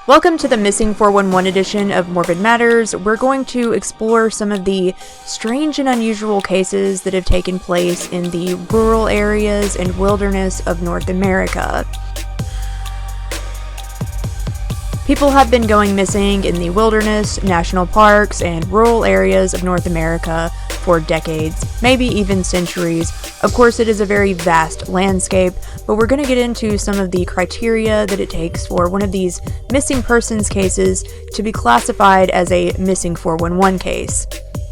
Welcome to the Missing 411 edition of Morbid Matters. We're going to explore some of the strange and unusual cases that have taken place in the rural areas and wilderness of North America. People have been going missing in the wilderness, national parks, and rural areas of North America for decades, maybe even centuries. Of course, it is a very vast landscape, but we're going to get into some of the criteria that it takes for one of these missing persons cases to be classified as a missing 411 case.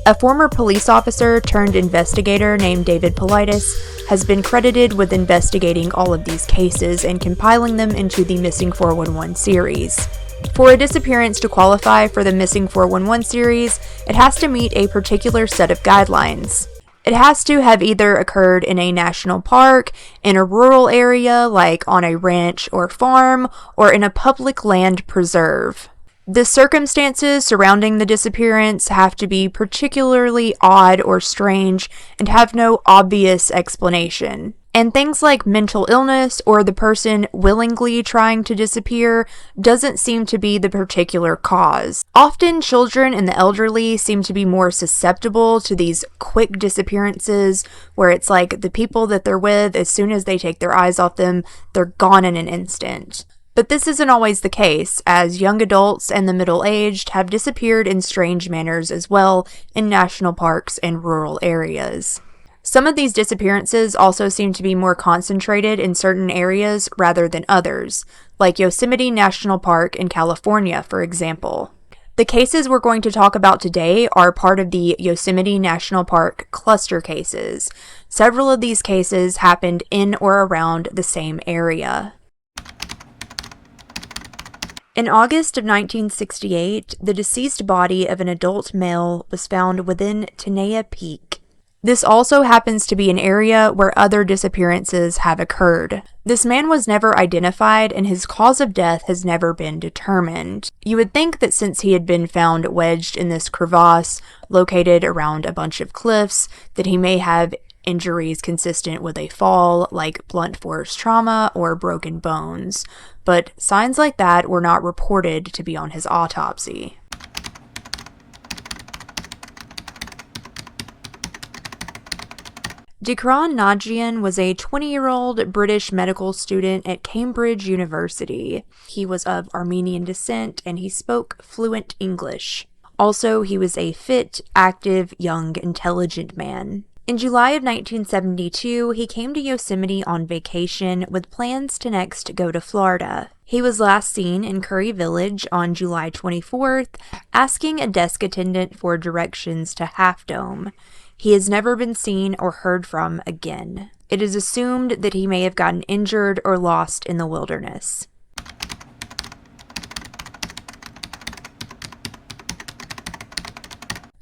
A former police officer turned investigator named David Politis has been credited with investigating all of these cases and compiling them into the Missing 411 series. For a disappearance to qualify for the Missing 411 series, it has to meet a particular set of guidelines. It has to have either occurred in a national park, in a rural area like on a ranch or farm, or in a public land preserve. The circumstances surrounding the disappearance have to be particularly odd or strange and have no obvious explanation. And things like mental illness or the person willingly trying to disappear doesn't seem to be the particular cause. Often children and the elderly seem to be more susceptible to these quick disappearances where it's like the people that they're with, as soon as they take their eyes off them, they're gone in an instant. But this isn't always the case, as young adults and the middle-aged have disappeared in strange manners as well in national parks and rural areas. Some of these disappearances also seem to be more concentrated in certain areas rather than others, like Yosemite National Park in California, for example. The cases we're going to talk about today are part of the Yosemite National Park Cluster Cases. Several of these cases happened in or around the same area. In August of 1968, the deceased body of an adult male was found within Tanaya Peak. This also happens to be an area where other disappearances have occurred. This man was never identified and his cause of death has never been determined. You would think that since he had been found wedged in this crevasse located around a bunch of cliffs, that he may have injuries consistent with a fall, like blunt force trauma or broken bones, but signs like that were not reported to be on his autopsy. Jacen Nazarian was a 20-year-old British medical student at Cambridge University. He was of Armenian descent and he spoke fluent English. Also, he was a fit, active, young, intelligent man. In July of 1972, he came to Yosemite on vacation with plans to next go to Florida. He was last seen in Curry Village on July 24th, asking a desk attendant for directions to Half Dome. He has never been seen or heard from again. It is assumed that he may have gotten injured or lost in the wilderness.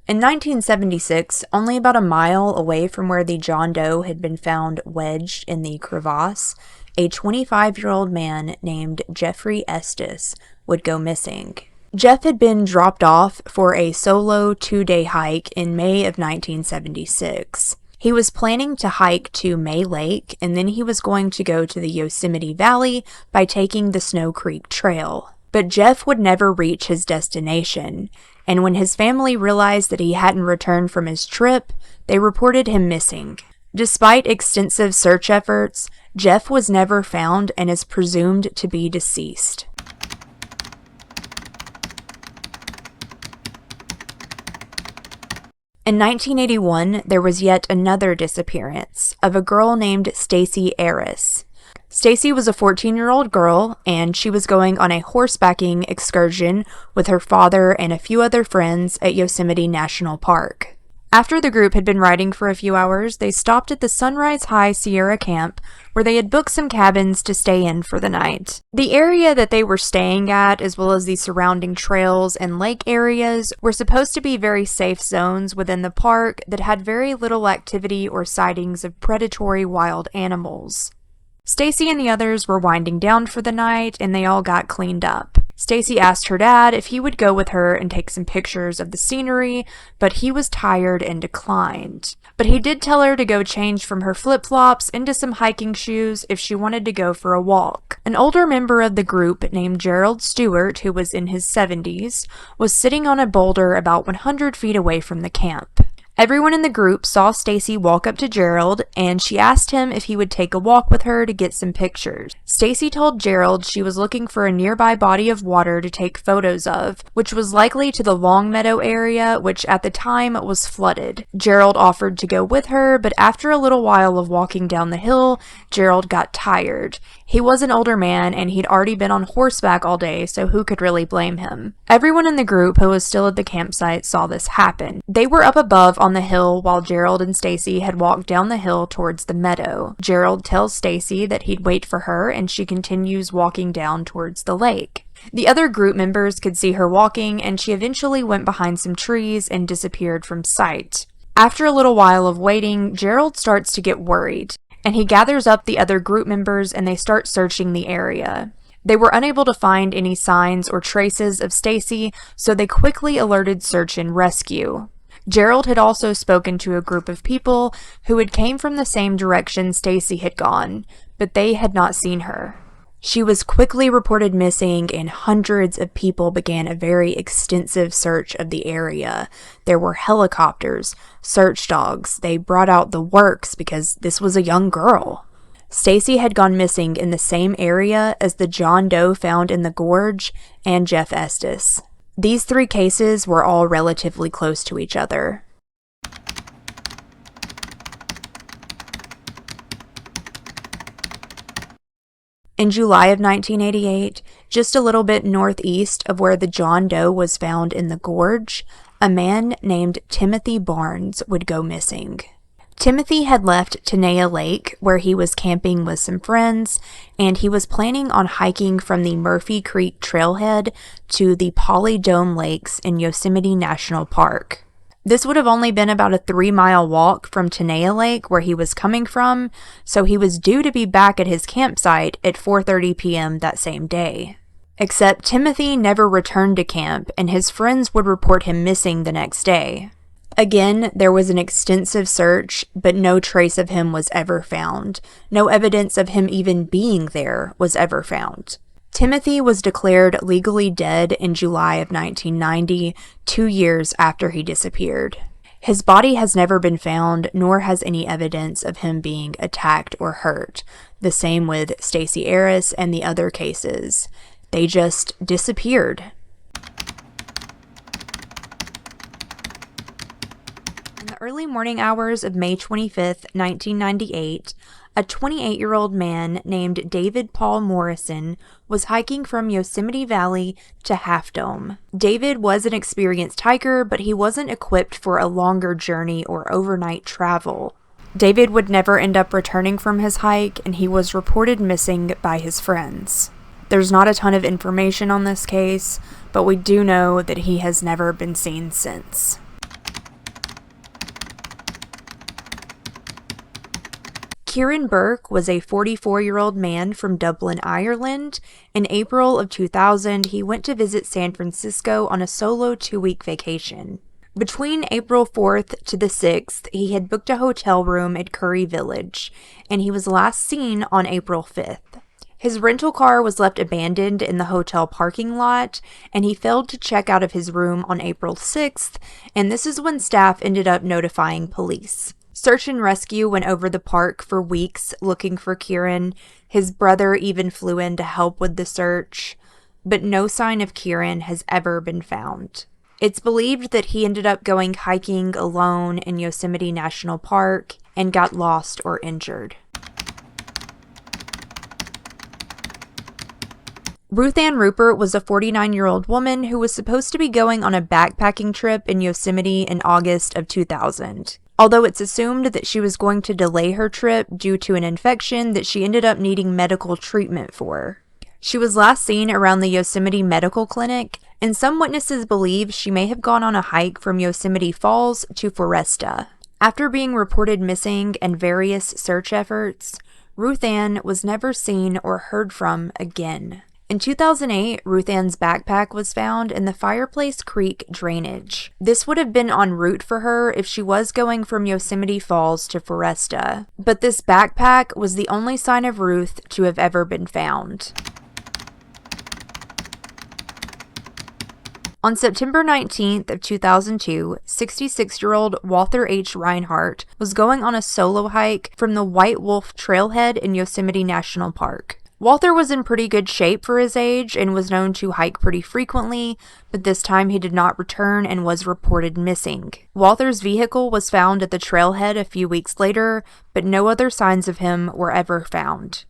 In 1976, only about a mile away from where the John Doe had been found wedged in the crevasse, a 25-year-old man named Jeffrey Estes would go missing. Jeff had been dropped off for a solo 2-day hike in May of 1976. He was planning to hike to May Lake, and then he was going to go to the Yosemite Valley by taking the Snow Creek Trail. But Jeff would never reach his destination, and when his family realized that he hadn't returned from his trip, they reported him missing. Despite extensive search efforts, Jeff was never found and is presumed to be deceased. In 1981, there was yet another disappearance of a girl named Stacy Eris. Stacy was a 14-year-old girl, and she was going on a horsebacking excursion with her father and a few other friends at Yosemite National Park. After the group had been riding for a few hours, they stopped at the Sunrise High Sierra Camp, where they had booked some cabins to stay in for the night. The area that they were staying at, as well as the surrounding trails and lake areas, were supposed to be very safe zones within the park that had very little activity or sightings of predatory wild animals. Stacy and the others were winding down for the night, and they all got cleaned up. Stacy asked her dad if he would go with her and take some pictures of the scenery, but he was tired and declined. but he did tell her to go change from her flip-flops into some hiking shoes if she wanted to go for a walk. An older member of the group named Gerald Stewart, who was in his 70s, was sitting on a boulder about 100 feet away from the camp. Everyone in the group saw Stacy walk up to Gerald, and she asked him if he would take a walk with her to get some pictures. Stacy told Gerald she was looking for a nearby body of water to take photos of, which was likely to the Long Meadow area, which at the time was flooded. Gerald offered to go with her, but after a little while of walking down the hill, Gerald got tired. He was an older man, and he'd already been on horseback all day, so who could really blame him? Everyone in the group who was still at the campsite saw this happen. They were up above on the hill while Gerald and Stacy had walked down the hill towards the meadow. Gerald tells Stacy that he'd wait for her, and she continues walking down towards the lake. The other group members could see her walking, and she eventually went behind some trees and disappeared from sight. After a little while of waiting, Gerald starts to get worried, and he gathers up the other group members and they start searching the area. They were unable to find any signs or traces of Stacy, so they quickly alerted search and rescue. Gerald had also spoken to a group of people who had came from the same direction Stacy had gone, but they had not seen her. She was quickly reported missing, and hundreds of people began a very extensive search of the area. There were helicopters, search dogs. They brought out the works because this was a young girl. Stacy had gone missing in the same area as the John Doe found in the gorge and Jeff Estes. These three cases were all relatively close to each other. In July of 1988, just a little bit northeast of where the John Doe was found in the gorge, a man named Timothy Barnes would go missing. Timothy had left Tanaya Lake, where he was camping with some friends, and he was planning on hiking from the Murphy Creek trailhead to the Polydome Lakes in Yosemite National Park. This would have only been about a 3-mile walk from Tanaya Lake, where he was coming from, so he was due to be back at his campsite at 4:30 p.m. that same day. Except Timothy never returned to camp, and his friends would report him missing the next day. Again, there was an extensive search, but no trace of him was ever found. No evidence of him even being there was ever found. Timothy was declared legally dead in July of 1990, 2 years after he disappeared. His body has never been found, nor has any evidence of him being attacked or hurt. The same with Stacy Eris and the other cases. They just disappeared. In the early morning hours of May 25th, 1998, a 28-year-old man named David Paul Morrison was hiking from Yosemite Valley to Half Dome. David was an experienced hiker, but he wasn't equipped for a longer journey or overnight travel. David would never end up returning from his hike, and he was reported missing by his friends. There's not a ton of information on this case, but we do know that he has never been seen since. Kieran Burke was a 44-year-old man from Dublin, Ireland. In April of 2000, he went to visit San Francisco on a solo 2-week vacation. Between April 4th to the 6th, he had booked a hotel room at Curry Village, and he was last seen on April 5th. His rental car was left abandoned in the hotel parking lot, and he failed to check out of his room on April 6th, and this is when staff ended up notifying police. Search and rescue went over the park for weeks looking for Kieran. His brother even flew in to help with the search, but no sign of Kieran has ever been found. It's believed that he ended up going hiking alone in Yosemite National Park and got lost or injured. Ruth Ann Rupert was a 49-year-old woman who was supposed to be going on a backpacking trip in Yosemite in August of 2000. Although it's assumed that she was going to delay her trip due to an infection that she ended up needing medical treatment for. She was last seen around the Yosemite Medical Clinic, and some witnesses believe she may have gone on a hike from Yosemite Falls to Foresta. After being reported missing and various search efforts, Ruth Ann was never seen or heard from again. In 2008, Ruth Ann's backpack was found in the Fireplace Creek drainage. This would have been en route for her if she was going from Yosemite Falls to Foresta, but this backpack was the only sign of Ruth to have ever been found. On September 19th of 2002, 66-year-old Walter H. Reinhardt was going on a solo hike from the White Wolf Trailhead in Yosemite National Park. Walter was in pretty good shape for his age and was known to hike pretty frequently, but this time he did not return and was reported missing. Walter's vehicle was found at the trailhead a few weeks later, but no other signs of him were ever found.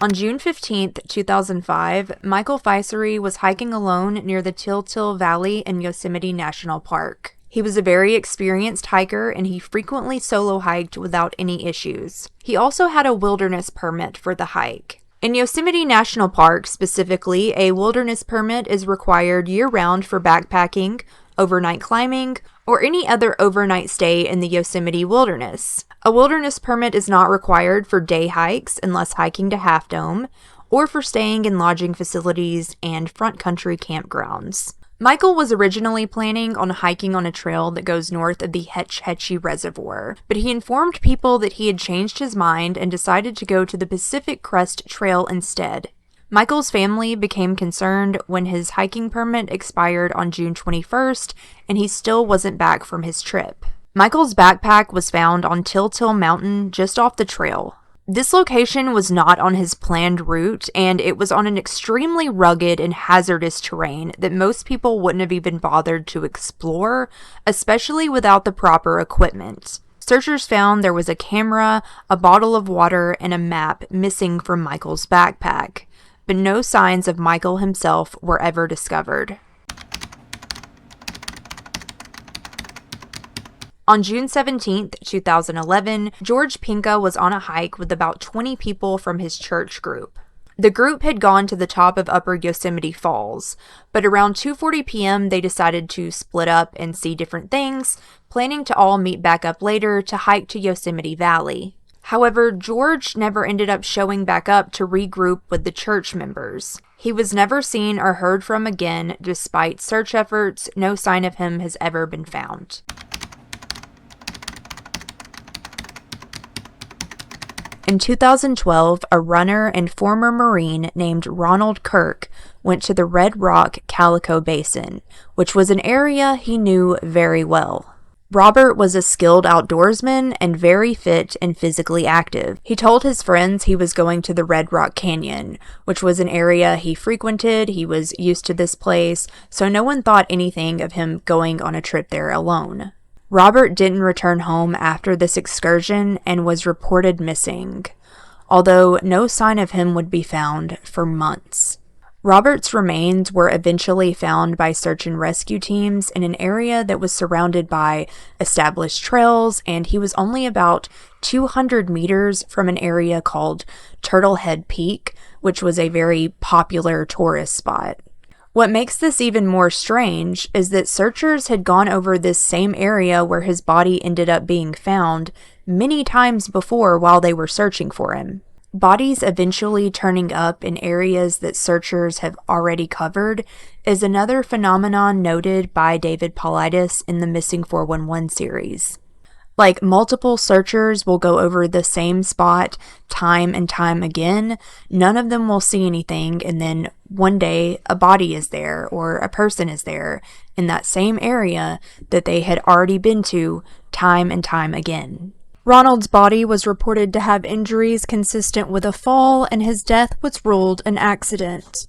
On June 15, 2005, Michael Ffeisery was hiking alone near the Till Valley in Yosemite National Park. He was a very experienced hiker and he frequently solo hiked without any issues. He also had a wilderness permit for the hike. In Yosemite National Park specifically, a wilderness permit is required year-round for backpacking, overnight climbing, or any other overnight stay in the Yosemite wilderness. A wilderness permit is not required for day hikes unless hiking to Half Dome, or for staying in lodging facilities and front country campgrounds. Michael was originally planning on hiking on a trail that goes north of the Hetch Hetchy Reservoir, but he informed people that he had changed his mind and decided to go to the Pacific Crest Trail instead. Michael's family became concerned when his hiking permit expired on June 21st, and he still wasn't back from his trip. Michael's backpack was found on Till Mountain just off the trail. This location was not on his planned route, and it was on an extremely rugged and hazardous terrain that most people wouldn't have even bothered to explore, especially without the proper equipment. Searchers found there was a camera, a bottle of water, and a map missing from Michael's backpack, but no signs of Michael himself were ever discovered. On June 17, 2011, George Pinka was on a hike with about 20 people from his church group. The group had gone to the top of Upper Yosemite Falls, but around 2:40 p.m. they decided to split up and see different things, planning to all meet back up later to hike to Yosemite Valley. However, George never ended up showing back up to regroup with the church members. He was never seen or heard from again. Despite search efforts, no sign of him has ever been found. In 2012, a runner and former Marine named Ronald Kirk went to the Red Rock Calico Basin, which was an area he knew very well. Robert was a skilled outdoorsman and very fit and physically active. He told his friends he was going to the Red Rock Canyon, which was an area he frequented. He was used to this place, so no one thought anything of him going on a trip there alone. Robert didn't return home after this excursion and was reported missing, although no sign of him would be found for months. Robert's remains were eventually found by search and rescue teams in an area that was surrounded by established trails, and he was only about 200 meters from an area called Turtlehead Peak, which was a very popular tourist spot. What makes this even more strange is that searchers had gone over this same area where his body ended up being found many times before while they were searching for him. Bodies eventually turning up in areas that searchers have already covered is another phenomenon noted by David Paulides in the Missing 411 series. Like, multiple searchers will go over the same spot time and time again. None of them will see anything, and then one day a body is there or a person is there in that same area that they had already been to time and time again. Ronald's body was reported to have injuries consistent with a fall, and his death was ruled an accident.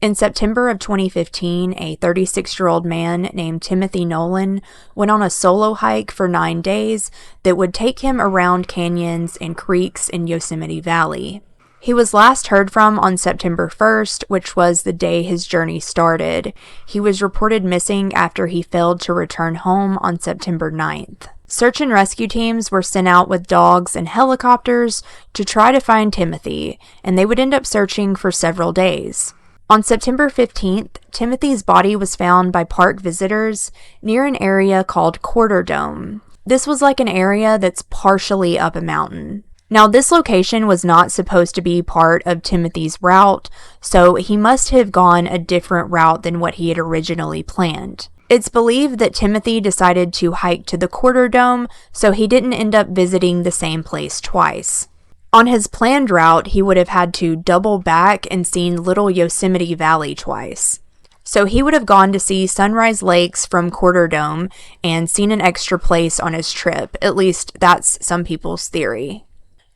In September of 2015, a 36-year-old man named Timothy Nolan went on a solo hike for 9 days that would take him around canyons and creeks in Yosemite Valley. He was last heard from on September 1st, which was the day his journey started. He was reported missing after he failed to return home on September 9th. Search and rescue teams were sent out with dogs and helicopters to try to find Timothy, and they would end up searching for several days. On September 15th, Timothy's body was found by park visitors near an area called Quarter Dome. This was like an area that's partially up a mountain. Now, this location was not supposed to be part of Timothy's route, so he must have gone a different route than what he had originally planned. It's believed that Timothy decided to hike to the Quarter Dome, so he didn't end up visiting the same place twice. On his planned route, he would have had to double back and seen Little Yosemite Valley twice. So he would have gone to see Sunrise Lakes from Quarter Dome and seen an extra place on his trip. At least that's some people's theory.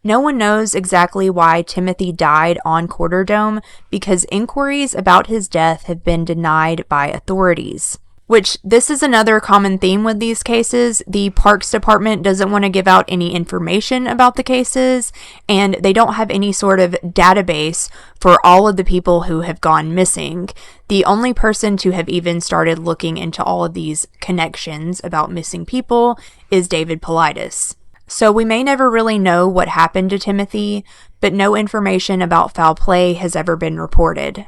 No one knows exactly why Timothy died on Quarter Dome because inquiries about his death have been denied by authorities. Which, this is another common theme with these cases. The Parks Department doesn't want to give out any information about the cases, and they don't have any sort of database for all of the people who have gone missing. The only person to have even started looking into all of these connections about missing people is David Paulides. So we may never really know what happened to Timothy, but no information about foul play has ever been reported.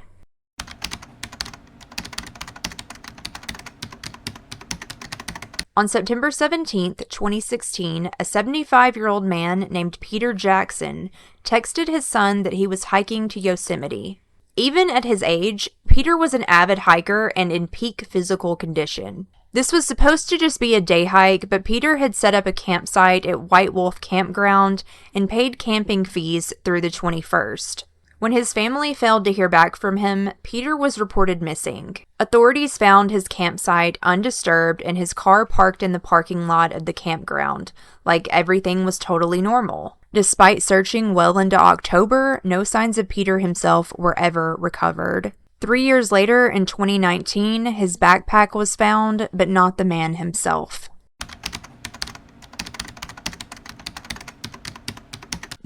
On September 17, 2016, a 75-year-old man named Peter Jackson texted his son that he was hiking to Yosemite. Even at his age, Peter was an avid hiker and in peak physical condition. This was supposed to just be a day hike, but Peter had set up a campsite at White Wolf Campground and paid camping fees through the 21st. When his family failed to hear back from him, Peter was reported missing. Authorities found his campsite undisturbed and his car parked in the parking lot of the campground, like everything was totally normal. Despite searching well into October, no signs of Peter himself were ever recovered. 3 years later, in 2019, his backpack was found, but not the man himself.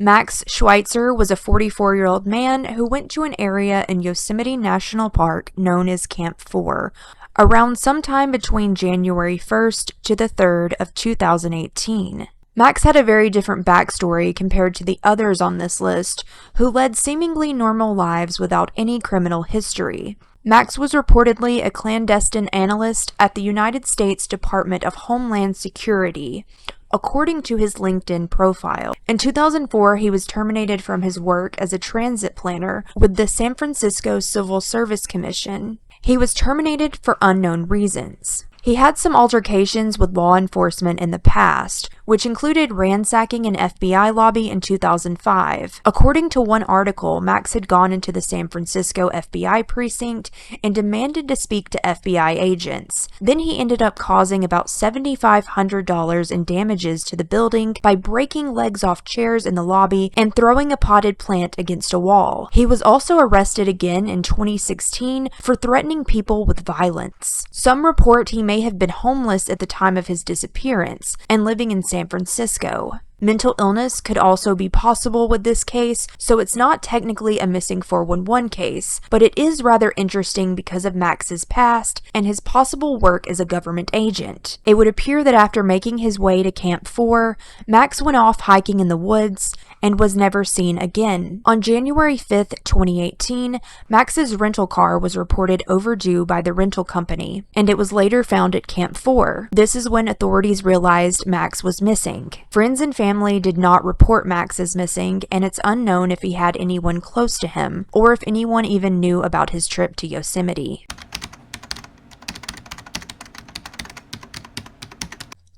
Max Schweitzer was a 44-year-old man who went to an area in Yosemite National Park known as Camp 4 around sometime between January 1st to the 3rd of 2018. Max had a very different backstory compared to the others on this list, who led seemingly normal lives without any criminal history. Max was reportedly a clandestine analyst at the United States Department of Homeland Security, according to his LinkedIn profile. In 2004, he was terminated from his work as a transit planner with the San Francisco Civil Service Commission. He was terminated for unknown reasons. He had some altercations with law enforcement in the past, which included ransacking an FBI lobby in 2005. According to one article, Max had gone into the San Francisco FBI precinct and demanded to speak to FBI agents. Then he ended up causing about $7,500 in damages to the building by breaking legs off chairs in the lobby and throwing a potted plant against a wall. He was also arrested again in 2016 for threatening people with violence. Some report he may have been homeless at the time of his disappearance and living in San Francisco. Mental illness could also be possible with this case, so it's not technically a missing 411 case, but it is rather interesting because of Max's past and his possible work as a government agent. It would appear that after making his way to Camp 4, Max went off hiking in the woods and was never seen again. On January 5th, 2018, Max's rental car was reported overdue by the rental company, and it was later found at Camp 4. This is when authorities realized Max was missing. Friends and family did not report Max as missing, and it's unknown if he had anyone close to him, or if anyone even knew about his trip to Yosemite.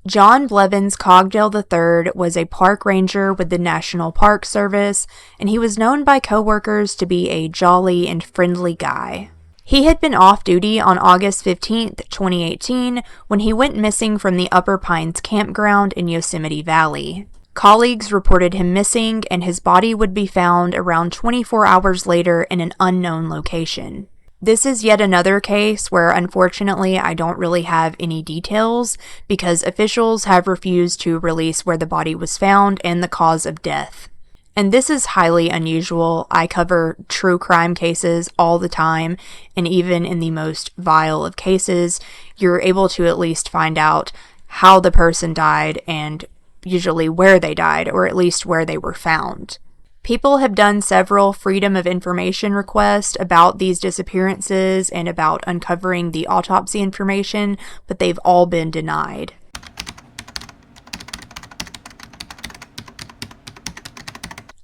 John Blevins Cogdale III was a park ranger with the National Park Service, and he was known by coworkers to be a jolly and friendly guy. He had been off duty on August 15, 2018, when he went missing from the Upper Pines campground in Yosemite Valley. Colleagues reported him missing, and his body would be found around 24 hours later in an unknown location. This is yet another case where, unfortunately, I don't really have any details because officials have refused to release where the body was found and the cause of death. And this is highly unusual. I cover true crime cases all the time, and even in the most vile of cases, you're able to at least find out how the person died and usually where they died, or at least where they were found. People have done several Freedom of Information requests about these disappearances and about uncovering the autopsy information, but they've all been denied.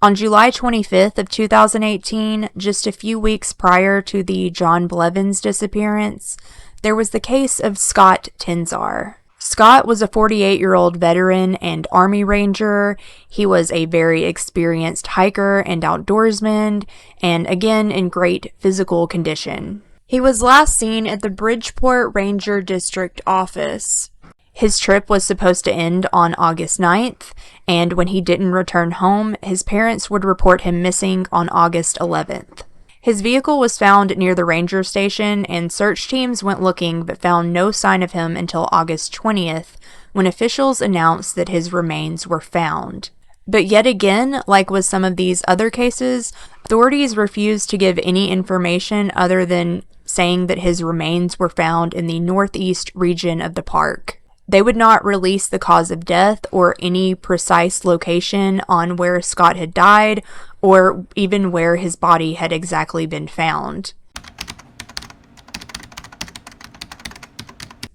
On July 25th of 2018, just a few weeks prior to the John Blevins disappearance, there was the case of Scott Tenzar. Scott was a 48-year-old veteran and Army Ranger. He was a very experienced hiker and outdoorsman, and again in great physical condition. He was last seen at the Bridgeport Ranger District office. His trip was supposed to end on August 9th, and when he didn't return home, his parents would report him missing on August 11th. His vehicle was found near the ranger station, and search teams went looking but found no sign of him until August 20th, when officials announced that his remains were found. But yet again, like with some of these other cases, authorities refused to give any information other than saying that his remains were found in the northeast region of the park. They would not release the cause of death or any precise location on where Scott had died or even where his body had exactly been found.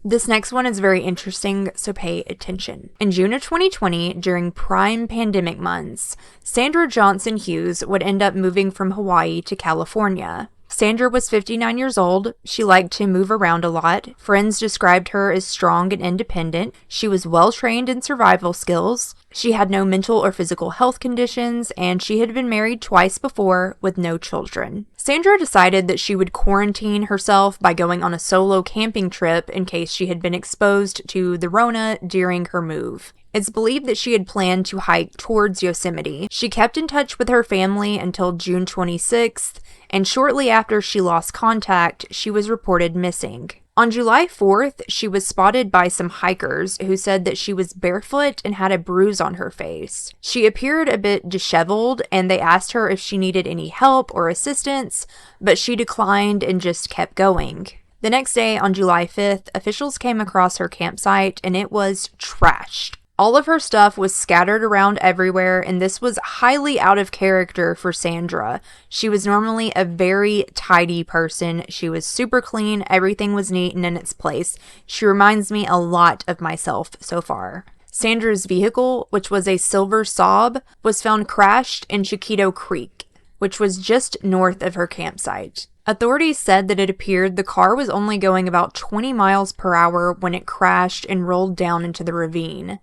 This next one is very interesting, so pay attention. In June of 2020, during prime pandemic months, Sandra Johnson Hughes would end up moving from Hawaii to California. Sandra was 59 years old. She liked to move around a lot. Friends described her as strong and independent. She was well trained in survival skills. She had no mental or physical health conditions, and she had been married twice before with no children. Sandra decided that she would quarantine herself by going on a solo camping trip in case she had been exposed to the Rona during her move. It's believed that she had planned to hike towards Yosemite. She kept in touch with her family until June 26th, and shortly after she lost contact, she was reported missing. On July 4th, she was spotted by some hikers who said that she was barefoot and had a bruise on her face. She appeared a bit disheveled, and they asked her if she needed any help or assistance, but she declined and just kept going. The next day, on July 5th, officials came across her campsite, and it was trashed. All of her stuff was scattered around everywhere, and this was highly out of character for Sandra. She was normally a very tidy person. She was super clean. Everything was neat and in its place. She reminds me a lot of myself so far. Sandra's vehicle, which was a silver Saab, was found crashed in Chiquito Creek, which was just north of her campsite. Authorities said that it appeared the car was only going about 20 miles per hour when it crashed and rolled down into the ravine.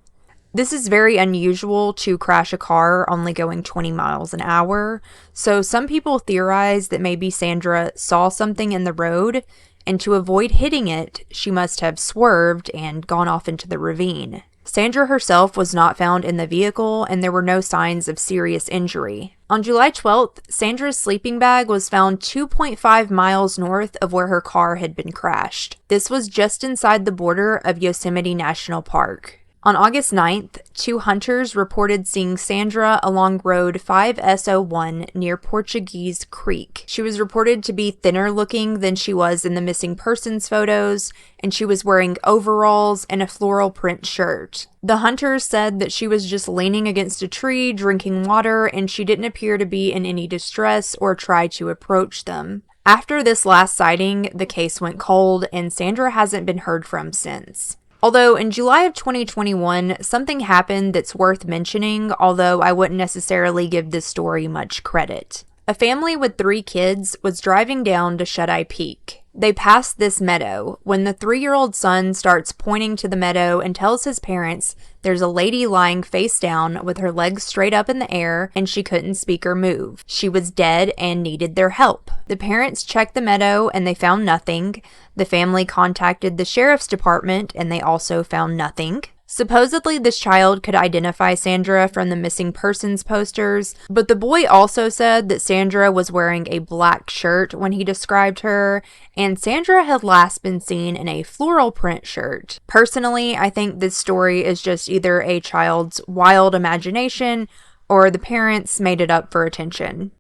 This is very unusual to crash a car only going 20 miles an hour, so some people theorize that maybe Sandra saw something in the road, and to avoid hitting it, she must have swerved and gone off into the ravine. Sandra herself was not found in the vehicle, and there were no signs of serious injury. On July 12th, Sandra's sleeping bag was found 2.5 miles north of where her car had been crashed. This was just inside the border of Yosemite National Park. On August 9th, 2 hunters reported seeing Sandra along Road 5S01 near Portuguese Creek. She was reported to be thinner looking than she was in the missing persons photos, and she was wearing overalls and a floral print shirt. The hunters said that she was just leaning against a tree, drinking water, and she didn't appear to be in any distress or try to approach them. After this last sighting, the case went cold, and Sandra hasn't been heard from since. Although in July of 2021, something happened that's worth mentioning, although I wouldn't necessarily give this story much credit. A family with 3 kids was driving down to Tanaya Peak. They passed this meadow when the 3-year-old son starts pointing to the meadow and tells his parents there's a lady lying face down with her legs straight up in the air and she couldn't speak or move. She was dead and needed their help. The parents checked the meadow and they found nothing. The family contacted the sheriff's department and they also found nothing. Supposedly, this child could identify Sandra from the missing persons posters, but the boy also said that Sandra was wearing a black shirt when he described her, and Sandra had last been seen in a floral print shirt. Personally, I think this story is just either a child's wild imagination or the parents made it up for attention.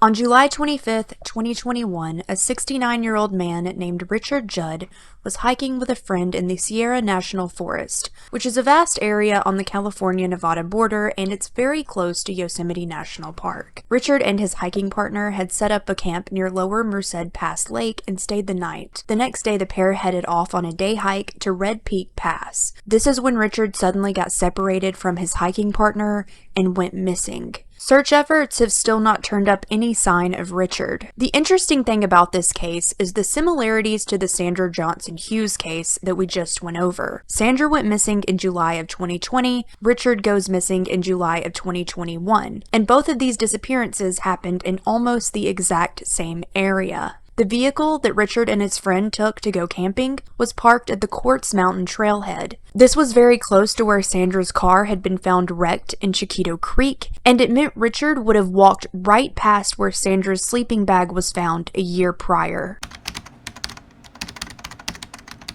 On July 25, 2021, a 69-year-old man named Richard Judd was hiking with a friend in the Sierra National Forest, which is a vast area on the California-Nevada border, and it's very close to Yosemite National Park. Richard and his hiking partner had set up a camp near Lower Merced Pass Lake and stayed the night. The next day, the pair headed off on a day hike to Red Peak Pass. This is when Richard suddenly got separated from his hiking partner and went missing. Search efforts have still not turned up any sign of Richard. The interesting thing about this case is the similarities to the Sandra Johnson Hughes case that we just went over. Sandra went missing in July of 2020, Richard goes missing in July of 2021, and both of these disappearances happened in almost the exact same area. The vehicle that Richard and his friend took to go camping was parked at the Quartz Mountain trailhead. This was very close to where Sandra's car had been found wrecked in Chiquito Creek, and it meant Richard would have walked right past where Sandra's sleeping bag was found a year prior.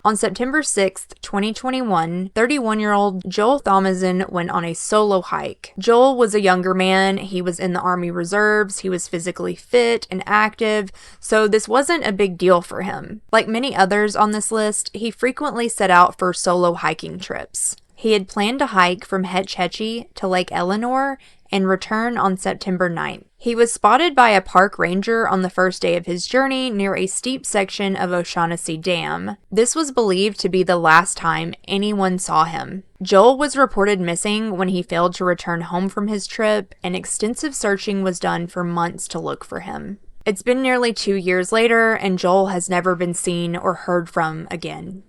On September 6, 2021, 31-year-old Joel Thomason went on a solo hike. Joel was a younger man, he was in the Army Reserves, he was physically fit and active, so this wasn't a big deal for him. Like many others on this list, he frequently set out for solo hiking trips. He had planned to hike from Hetch Hetchy to Lake Eleanor and return on September 9th. He was spotted by a park ranger on the first day of his journey near a steep section of O'Shaughnessy Dam. This was believed to be the last time anyone saw him. Joel was reported missing when he failed to return home from his trip, and extensive searching was done for months to look for him. It's been nearly 2 years later, and Joel has never been seen or heard from again.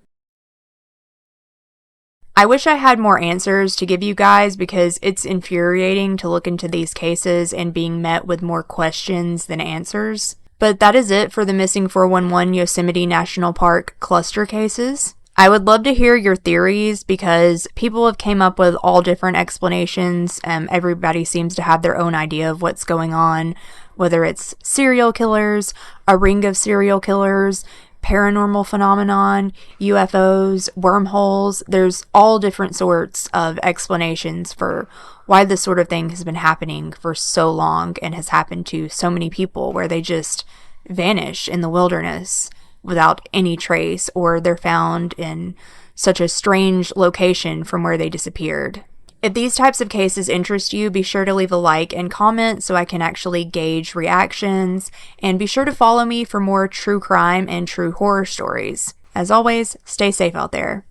I wish I had more answers to give you guys because it's infuriating to look into these cases and being met with more questions than answers. But that is it for the Missing 411 Yosemite National Park cluster cases. I would love to hear your theories because people have came up with all different explanations. Everybody seems to have their own idea of what's going on, whether it's serial killers, a ring of serial killers, paranormal phenomenon, UFOs, wormholes. There's all different sorts of explanations for why this sort of thing has been happening for so long and has happened to so many people where they just vanish in the wilderness without any trace, or they're found in such a strange location from where they disappeared. If these types of cases interest you, be sure to leave a like and comment so I can actually gauge reactions, and be sure to follow me for more true crime and true horror stories. As always, stay safe out there.